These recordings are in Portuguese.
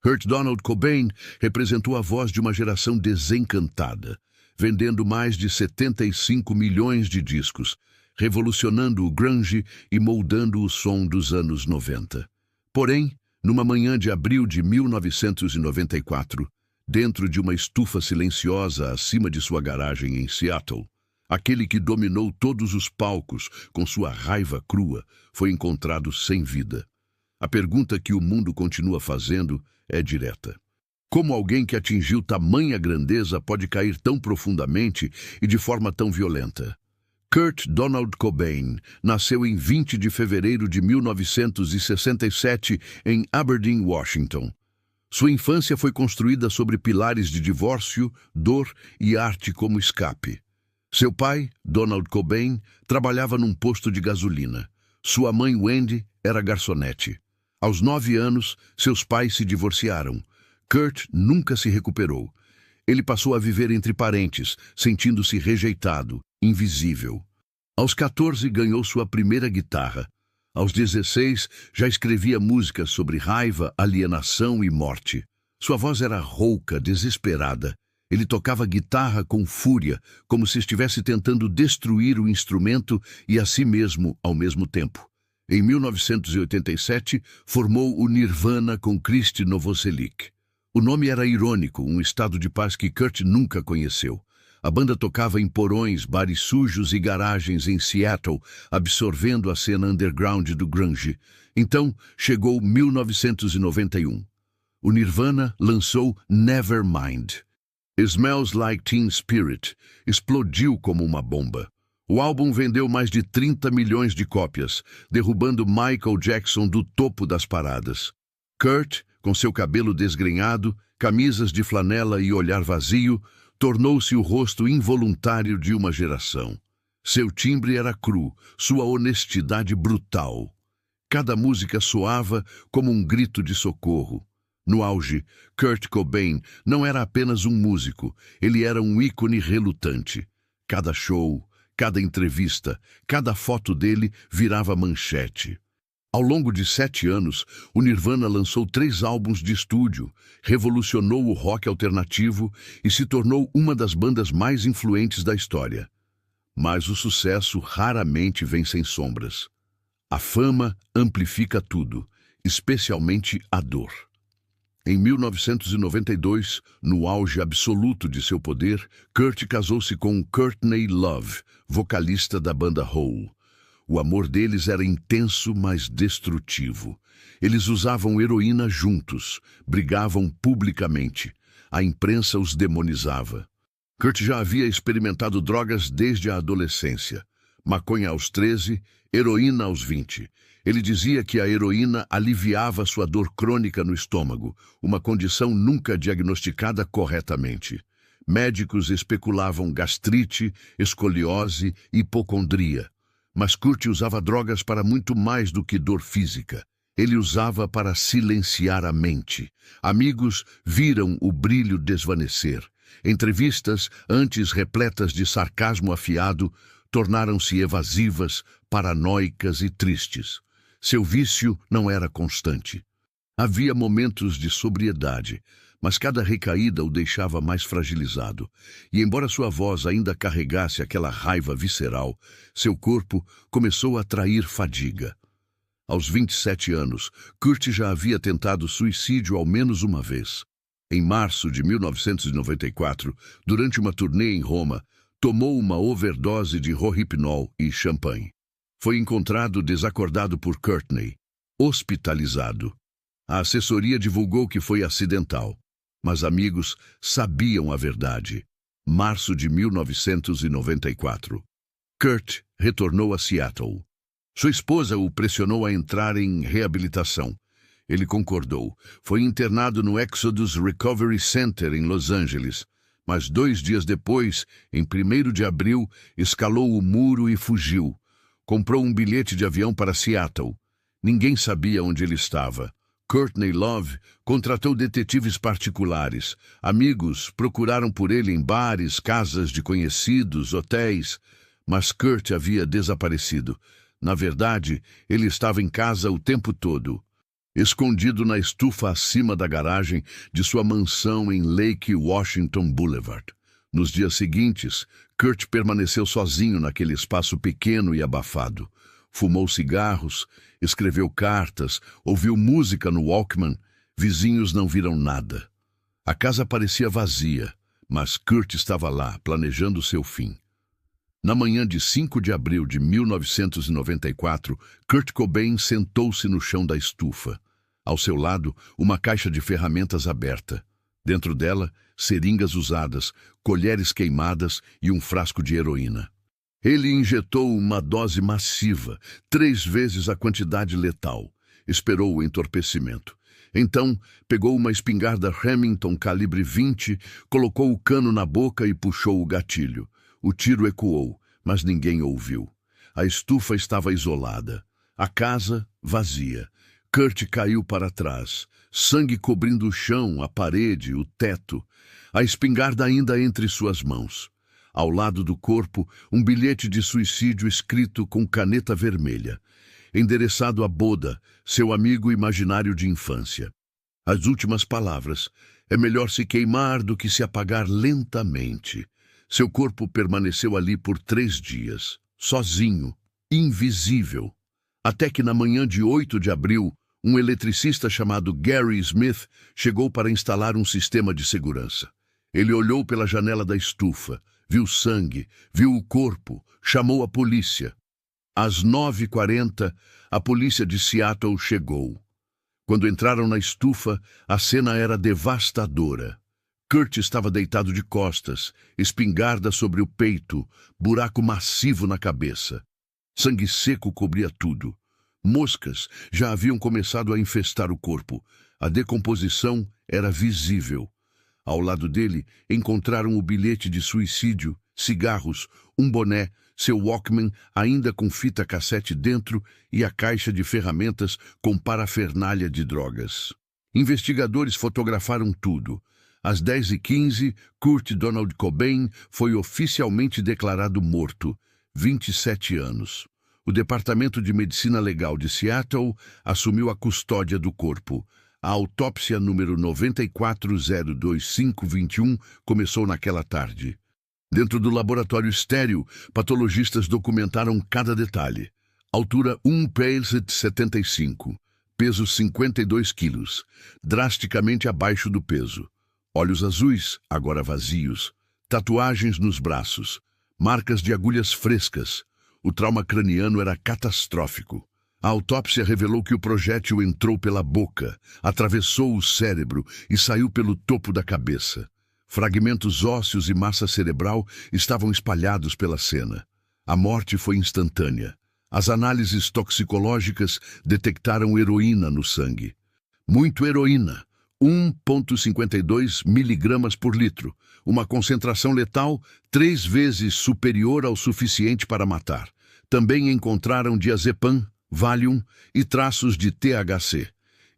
Kurt Donald Cobain representou a voz de uma geração desencantada, vendendo mais de 75 milhões de discos, revolucionando o grunge e moldando o som dos anos 90. Porém, numa manhã de abril de 1994, dentro de uma estufa silenciosa acima de sua garagem em Seattle, aquele que dominou todos os palcos com sua raiva crua foi encontrado sem vida. A pergunta que o mundo continua fazendo é direta. Como alguém que atingiu tamanha grandeza pode cair tão profundamente e de forma tão violenta? Kurt Donald Cobain nasceu em 20 de fevereiro de 1967 em Aberdeen, Washington. Sua infância foi construída sobre pilares de divórcio, dor e arte como escape. Seu pai, Donald Cobain, trabalhava num posto de gasolina. Sua mãe, Wendy, era garçonete. Aos 9 anos, seus pais se divorciaram. Kurt nunca se recuperou. Ele passou a viver entre parentes, sentindo-se rejeitado, invisível. Aos 14, ganhou sua primeira guitarra. Aos 16, já escrevia músicas sobre raiva, alienação e morte. Sua voz era rouca, desesperada. Ele tocava guitarra com fúria, como se estivesse tentando destruir o instrumento e a si mesmo ao mesmo tempo. Em 1987, formou o Nirvana com Krist Novoselic. O nome era irônico, um estado de paz que Kurt nunca conheceu. A banda tocava em porões, bares sujos e garagens em Seattle, absorvendo a cena underground do grunge. Então, chegou 1991. O Nirvana lançou Nevermind. Smells Like Teen Spirit explodiu como uma bomba. O álbum vendeu mais de 30 milhões de cópias, derrubando Michael Jackson do topo das paradas. Kurt, com seu cabelo desgrenhado, camisas de flanela e olhar vazio, tornou-se o rosto involuntário de uma geração. Seu timbre era cru, sua honestidade brutal. Cada música soava como um grito de socorro. No auge, Kurt Cobain não era apenas um músico, ele era um ícone relutante. Cada show, cada entrevista, cada foto dele virava manchete. Ao longo de 7 anos, o Nirvana lançou 3 álbuns de estúdio, revolucionou o rock alternativo e se tornou uma das bandas mais influentes da história. Mas o sucesso raramente vem sem sombras. A fama amplifica tudo, especialmente a dor. Em 1992, no auge absoluto de seu poder, Kurt casou-se com Courtney Love, vocalista da banda Hole. O amor deles era intenso, mas destrutivo. Eles usavam heroína juntos, brigavam publicamente. A imprensa os demonizava. Kurt já havia experimentado drogas desde a adolescência. Maconha aos 13, heroína aos 20. Ele dizia que a heroína aliviava sua dor crônica no estômago, uma condição nunca diagnosticada corretamente. Médicos especulavam gastrite, escoliose e hipocondria. Mas Kurt usava drogas para muito mais do que dor física. Ele usava para silenciar a mente. Amigos viram o brilho desvanecer. Entrevistas, antes repletas de sarcasmo afiado, tornaram-se evasivas, paranoicas e tristes. Seu vício não era constante. Havia momentos de sobriedade, mas cada recaída o deixava mais fragilizado. E embora sua voz ainda carregasse aquela raiva visceral, seu corpo começou a trair fadiga. Aos 27 anos, Kurt já havia tentado suicídio ao menos uma vez. Em março de 1994, durante uma turnê em Roma, tomou uma overdose de Rohypnol e champanhe. Foi encontrado desacordado por Courtney, hospitalizado. A assessoria divulgou que foi acidental, mas amigos sabiam a verdade. Março de 1994. Kurt retornou a Seattle. Sua esposa o pressionou a entrar em reabilitação. Ele concordou. Foi internado no Exodus Recovery Center em Los Angeles. Mas 2 dias depois, em 1º de abril, escalou o muro e fugiu. Comprou um bilhete de avião para Seattle. Ninguém sabia onde ele estava. Courtney Love contratou detetives particulares. Amigos procuraram por ele em bares, casas de conhecidos, hotéis. Mas Kurt havia desaparecido. Na verdade, ele estava em casa o tempo todo. escondido na estufa acima da garagem de sua mansão em Lake Washington Boulevard. Nos dias seguintes, Kurt permaneceu sozinho naquele espaço pequeno e abafado. Fumou cigarros, escreveu cartas, ouviu música no Walkman. Vizinhos não viram nada. A casa parecia vazia, mas Kurt estava lá, planejando seu fim. Na manhã de 5 de abril de 1994, Kurt Cobain sentou-se no chão da estufa. Ao seu lado, uma caixa de ferramentas aberta. Dentro dela, seringas usadas, colheres queimadas e um frasco de heroína. Ele injetou uma dose massiva, 3 vezes a quantidade letal. Esperou o entorpecimento. Então, pegou uma espingarda Remington calibre 20, colocou o cano na boca e puxou o gatilho. O tiro ecoou, mas ninguém ouviu. A estufa estava isolada. A casa, vazia. Kurt caiu para trás, sangue cobrindo o chão, a parede, o teto. A espingarda ainda entre suas mãos. Ao lado do corpo, um bilhete de suicídio escrito com caneta vermelha, endereçado a Boda, seu amigo imaginário de infância. As últimas palavras: é melhor se queimar do que se apagar lentamente. Seu corpo permaneceu ali por 3 dias, sozinho, invisível. Até que na manhã de 8 de abril, um eletricista chamado Gary Smith chegou para instalar um sistema de segurança. Ele olhou pela janela da estufa, viu sangue, viu o corpo, chamou a polícia. Às 9h40, a polícia de Seattle chegou. Quando entraram na estufa, a cena era devastadora. Kurt estava deitado de costas, espingarda sobre o peito, buraco massivo na cabeça. Sangue seco cobria tudo. Moscas já haviam começado a infestar o corpo. A decomposição era visível. Ao lado dele, encontraram o bilhete de suicídio, cigarros, um boné, seu Walkman ainda com fita cassete dentro e a caixa de ferramentas com parafernália de drogas. Investigadores fotografaram tudo. Às 10h15, Kurt Donald Cobain foi oficialmente declarado morto, 27 anos. O Departamento de Medicina Legal de Seattle assumiu a custódia do corpo. A autópsia número 94-02521 começou naquela tarde. Dentro do laboratório estéril, patologistas documentaram cada detalhe. Altura 1,75 m, peso 52 quilos, drasticamente abaixo do peso. Olhos azuis, agora vazios, tatuagens nos braços, marcas de agulhas frescas. O trauma craniano era catastrófico. A autópsia revelou que o projétil entrou pela boca, atravessou o cérebro e saiu pelo topo da cabeça. Fragmentos ósseos e massa cerebral estavam espalhados pela cena. A morte foi instantânea. As análises toxicológicas detectaram heroína no sangue. Muito heroína, 1,52 miligramas por litro, uma concentração letal 3 vezes superior ao suficiente para matar. Também encontraram diazepam, Valium e traços de THC.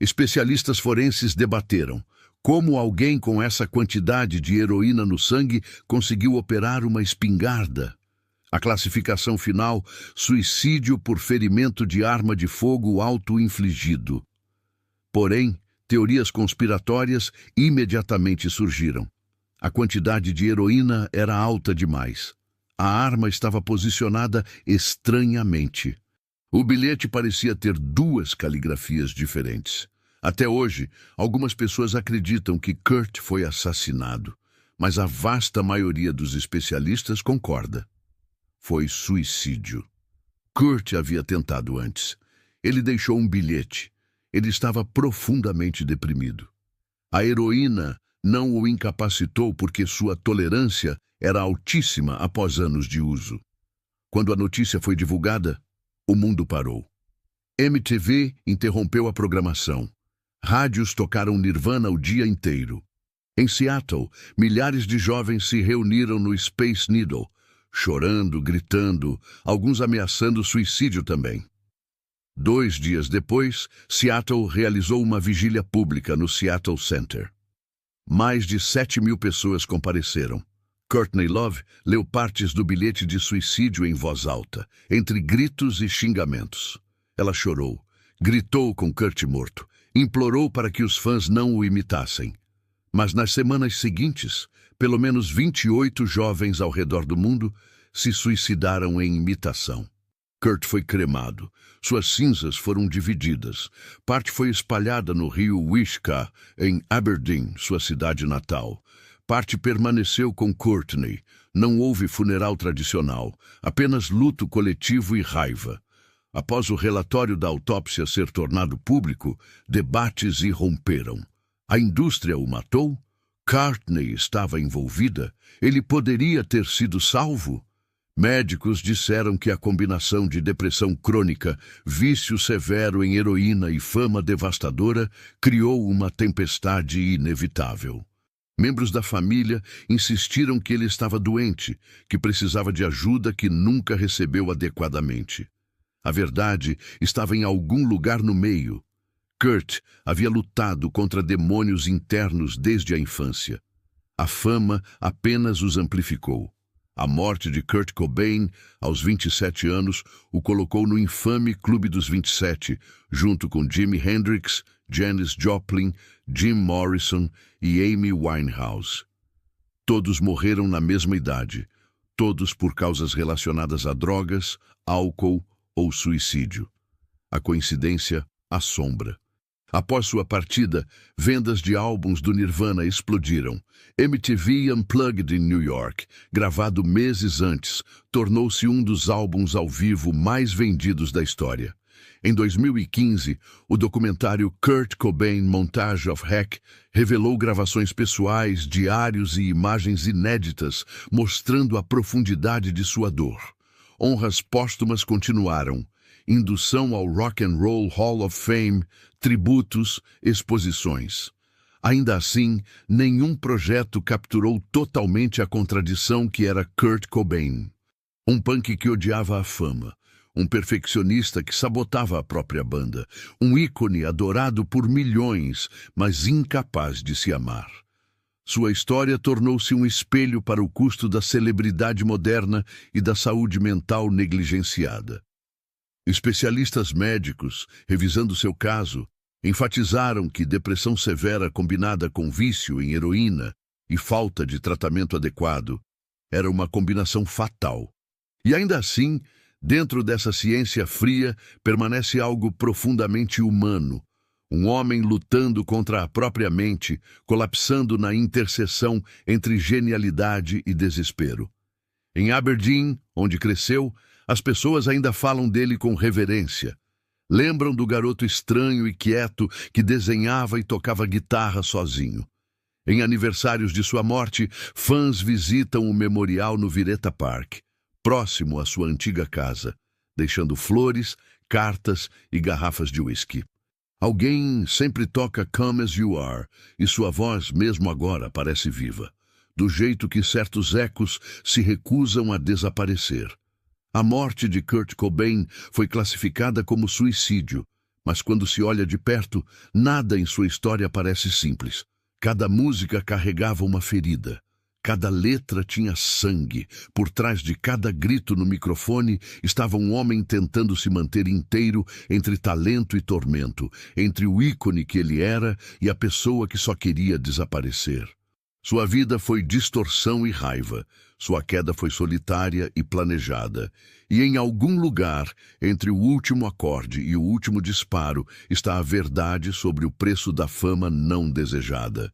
Especialistas forenses debateram como alguém com essa quantidade de heroína no sangue conseguiu operar uma espingarda. A classificação final: suicídio por ferimento de arma de fogo auto-infligido. Porém, teorias conspiratórias imediatamente surgiram. A quantidade de heroína era alta demais. A arma estava posicionada estranhamente. O bilhete parecia ter 2 caligrafias diferentes. Até hoje, algumas pessoas acreditam que Kurt foi assassinado, mas a vasta maioria dos especialistas concorda. Foi suicídio. Kurt havia tentado antes. Ele deixou um bilhete. Ele estava profundamente deprimido. A heroína não o incapacitou porque sua tolerância era altíssima após anos de uso. Quando a notícia foi divulgada, o mundo parou. MTV interrompeu a programação. Rádios tocaram Nirvana o dia inteiro. Em Seattle, milhares de jovens se reuniram no Space Needle, chorando, gritando, alguns ameaçando suicídio também. 2 dias depois, Seattle realizou uma vigília pública no Seattle Center. Mais de 7.000 pessoas compareceram. Courtney Love leu partes do bilhete de suicídio em voz alta, entre gritos e xingamentos. Ela chorou, gritou com Kurt morto. Implorou para que os fãs não o imitassem. Mas nas semanas seguintes, pelo menos 28 jovens ao redor do mundo se suicidaram em imitação. Kurt foi cremado. Suas cinzas foram divididas. Parte foi espalhada no rio Wishkah, em Aberdeen, sua cidade natal. Parte permaneceu com Courtney. Não houve funeral tradicional, apenas luto coletivo e raiva. Após o relatório da autópsia ser tornado público, debates irromperam. A indústria o matou? Courtney estava envolvida? Ele poderia ter sido salvo? Médicos disseram que a combinação de depressão crônica, vício severo em heroína e fama devastadora criou uma tempestade inevitável. Membros da família insistiram que ele estava doente, que precisava de ajuda que nunca recebeu adequadamente. A verdade estava em algum lugar no meio. Kurt havia lutado contra demônios internos desde a infância. A fama apenas os amplificou. A morte de Kurt Cobain, aos 27 anos, o colocou no infame Clube dos 27, junto com Jimi Hendrix, Janis Joplin, Jim Morrison e Amy Winehouse. Todos morreram na mesma idade, todos por causas relacionadas a drogas, álcool ou suicídio. A coincidência assombra. Após sua partida, vendas de álbuns do Nirvana explodiram. MTV Unplugged em New York, gravado meses antes, tornou-se um dos álbuns ao vivo mais vendidos da história. Em 2015, o documentário Kurt Cobain Montage of Heck revelou gravações pessoais, diários e imagens inéditas, mostrando a profundidade de sua dor. Honras póstumas continuaram. Indução ao Rock and Roll Hall of Fame, tributos, exposições. Ainda assim, nenhum projeto capturou totalmente a contradição que era Kurt Cobain. Um punk que odiava a fama, um perfeccionista que sabotava a própria banda, um ícone adorado por milhões, mas incapaz de se amar. Sua história tornou-se um espelho para o custo da celebridade moderna e da saúde mental negligenciada. Especialistas médicos, revisando seu caso, enfatizaram que depressão severa combinada com vício em heroína e falta de tratamento adequado era uma combinação fatal. E ainda assim, dentro dessa ciência fria, permanece algo profundamente humano. Um homem lutando contra a própria mente, colapsando na interseção entre genialidade e desespero. Em Aberdeen, onde cresceu, as pessoas ainda falam dele com reverência. Lembram do garoto estranho e quieto que desenhava e tocava guitarra sozinho. Em aniversários de sua morte, fãs visitam o memorial no Vireta Park, próximo à sua antiga casa, deixando flores, cartas e garrafas de uísque. Alguém sempre toca Come As You Are, e sua voz, mesmo agora, parece viva, do jeito que certos ecos se recusam a desaparecer. A morte de Kurt Cobain foi classificada como suicídio, mas quando se olha de perto, nada em sua história parece simples. Cada música carregava uma ferida. Cada letra tinha sangue. Por trás de cada grito no microfone estava um homem tentando se manter inteiro entre talento e tormento, entre o ícone que ele era e a pessoa que só queria desaparecer. Sua vida foi distorção e raiva. Sua queda foi solitária e planejada. E em algum lugar, entre o último acorde e o último disparo, está a verdade sobre o preço da fama não desejada.